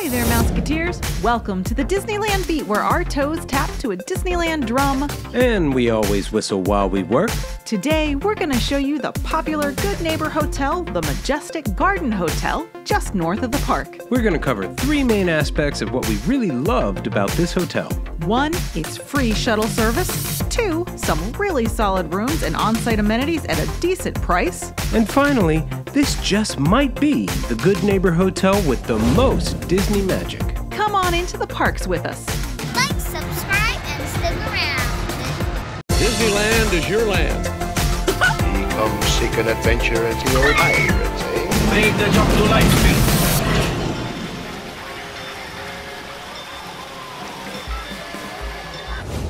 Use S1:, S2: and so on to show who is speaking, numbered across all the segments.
S1: Hi there, Mouseketeers! Welcome to the Disneyland Beat, where our toes tap to a Disneyland drum.
S2: And we always whistle while we work.
S1: Today, we're going to show you the popular Good Neighbor Hotel, the Majestic Garden Hotel, just north of the park.
S2: We're going to cover three main aspects of what we really loved about this hotel.
S1: 1, it's free shuttle service. 2, some really solid rooms and on-site amenities at a decent price.
S2: And finally, this just might be the Good Neighbor Hotel with the most Disney magic.
S1: Come on into the parks with us.
S3: Like, subscribe, and stick around.
S4: Disneyland is your land.
S5: Come seek an adventure at the old pirates, eh?
S4: Make the jump to light speed.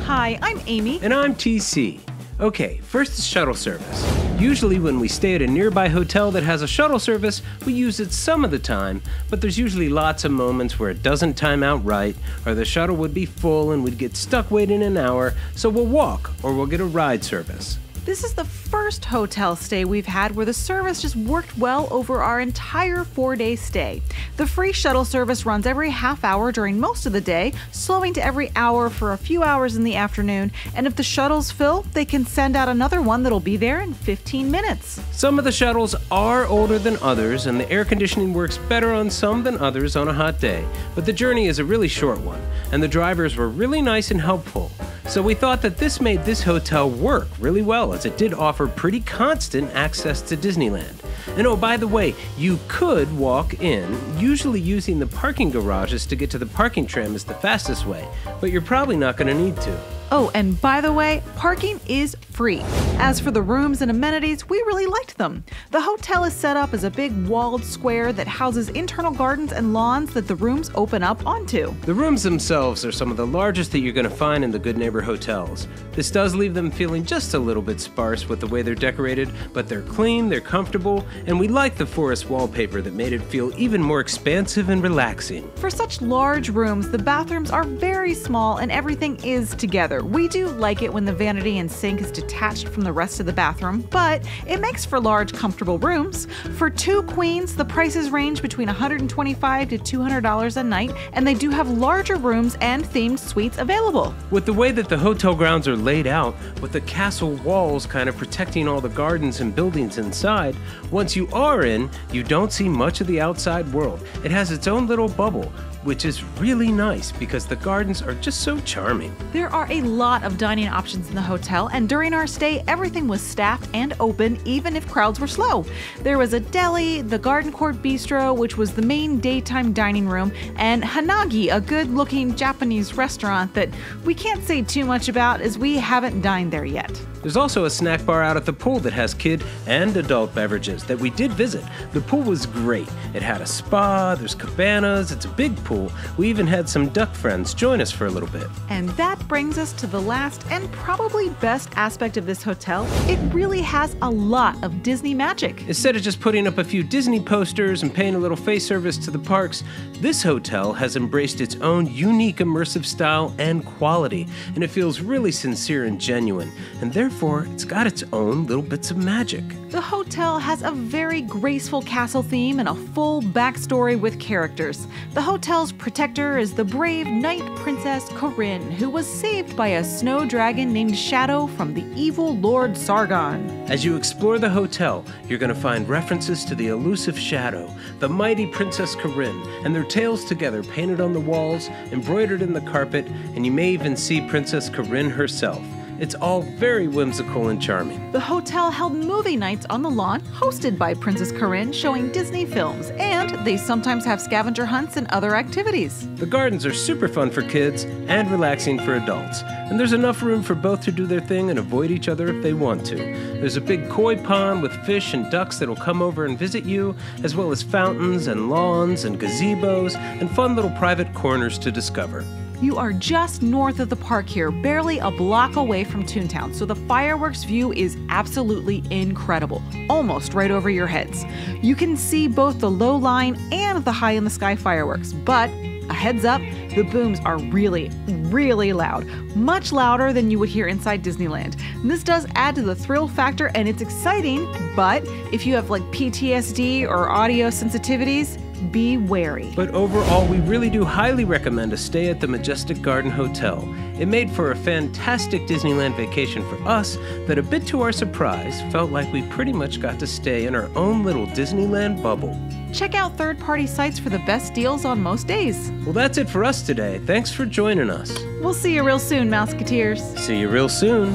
S1: Hi, I'm Amy.
S2: And I'm TC. Okay, first is shuttle service. Usually when we stay at a nearby hotel that has a shuttle service, we use it some of the time, but there's usually lots of moments where it doesn't time out right, or the shuttle would be full and we'd get stuck waiting an hour, so we'll walk or we'll get a ride service.
S1: This is the first hotel stay we've had where the service just worked well over our entire 4-day stay. The free shuttle service runs every half hour during most of the day, slowing to every hour for a few hours in the afternoon, and if the shuttles fill, they can send out another one that'll be there in 15 minutes.
S2: Some of the shuttles are older than others, and the air conditioning works better on some than others on a hot day, but the journey is a really short one, and the drivers were really nice and helpful. So we thought that this made this hotel work really well, as it did offer pretty constant access to Disneyland. And oh, by the way, you could walk in, usually using the parking garages to get to the parking tram is the fastest way, but you're probably not going to need to.
S1: Oh, and by the way, parking is free. As for the rooms and amenities, we really liked them. The hotel is set up as a big walled square that houses internal gardens and lawns that the rooms open up onto.
S2: The rooms themselves are some of the largest that you're going to find in the Good Neighbor hotels. This does leave them feeling just a little bit sparse with the way they're decorated, but they're clean, they're comfortable, and we like the forest wallpaper that made it feel even more expansive and relaxing.
S1: For such large rooms, the bathrooms are very small and everything is together. We do like it when the vanity and sink is detached from the rest of the bathroom, but it makes for large, comfortable rooms. For 2 queens, the prices range between $125 to $200 a night, and they do have larger rooms and themed suites available.
S2: With the way that the hotel grounds are laid out, with the castle walls kind of protecting all the gardens and buildings inside, once you are in, you don't see much of the outside world. It has its own little bubble, which is really nice because the gardens are just so charming.
S1: There are a lot of dining options in the hotel, and during our stay, everything was staffed and open, even if crowds were slow. There was a deli, the Garden Court Bistro, which was the main daytime dining room, and Hanagi, a good-looking Japanese restaurant that we can't say too much about as we haven't dined there yet.
S2: There's also a snack bar out at the pool that has kid and adult beverages that we did visit. The pool was great. It had a spa, there's cabanas, it's a big pool. We even had some duck friends join us for a little bit.
S1: And that brings us to the last and probably best aspect of this hotel. It really has a lot of Disney magic.
S2: Instead of just putting up a few Disney posters and paying a little face service to the parks, this hotel has embraced its own unique immersive style and quality, and it feels really sincere and genuine, and therefore it's got its own little bits of magic.
S1: The hotel has a very graceful castle theme and a full backstory with characters. The hotel's protector is the brave Knight Princess Corinne, who was saved by a snow dragon named Shadow from the evil Lord Sargon.
S2: As you explore the hotel, you're going to find references to the elusive Shadow, the mighty Princess Corinne, and their tales together painted on the walls, embroidered in the carpet, and you may even see Princess Corinne herself. It's all very whimsical and charming.
S1: The hotel held movie nights on the lawn, hosted by Princess Corinne, showing Disney films, and they sometimes have scavenger hunts and other activities.
S2: The gardens are super fun for kids and relaxing for adults, and there's enough room for both to do their thing and avoid each other if they want to. There's a big koi pond with fish and ducks that'll come over and visit you, as well as fountains and lawns and gazebos and fun little private corners to discover.
S1: You are just north of the park here, barely a block away from Toontown, so the fireworks view is absolutely incredible, almost right over your heads. You can see both the low line and the high in the sky fireworks, but a heads up, the booms are really, really loud, much louder than you would hear inside Disneyland. And this does add to the thrill factor and it's exciting, but if you have like PTSD or audio sensitivities, be wary.
S2: But overall, we really do highly recommend a stay at the Majestic Garden Hotel. It made for a fantastic Disneyland vacation for us that, a bit to our surprise, felt like we pretty much got to stay in our own little Disneyland bubble.
S1: Check out third-party sites for the best deals on most days.
S2: Well, that's it for us today. Thanks for joining us.
S1: We'll see you real soon, Mouseketeers.
S2: See you real soon.